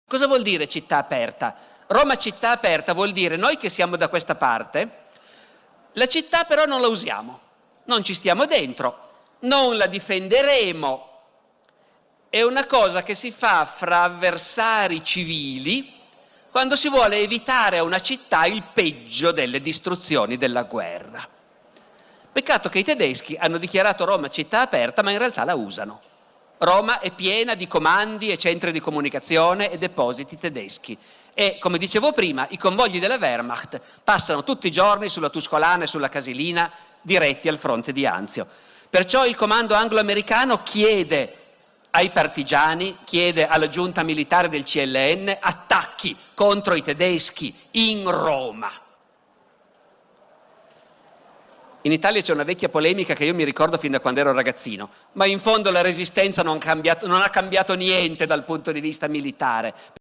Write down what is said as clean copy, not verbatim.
Cosa vuol dire città aperta? Roma città aperta vuol dire noi che siamo da questa parte, la città però non la usiamo, non ci stiamo dentro, non la difenderemo. È una cosa che si fa fra avversari civili quando si vuole evitare a una città il peggio delle distruzioni della guerra. Peccato che i tedeschi hanno dichiarato Roma città aperta, ma in realtà la usano. Roma è piena di comandi e centri di comunicazione e depositi tedeschi e, come dicevo prima, i convogli della Wehrmacht passano tutti i giorni sulla Tuscolana e sulla Casilina diretti al fronte di Anzio. Perciò il comando anglo-americano chiede ai partigiani, chiede alla giunta militare del CLN attacchi contro i tedeschi in Roma. In Italia c'è una vecchia polemica che io mi ricordo fin da quando ero ragazzino, ma in fondo la resistenza non ha cambiato niente dal punto di vista militare.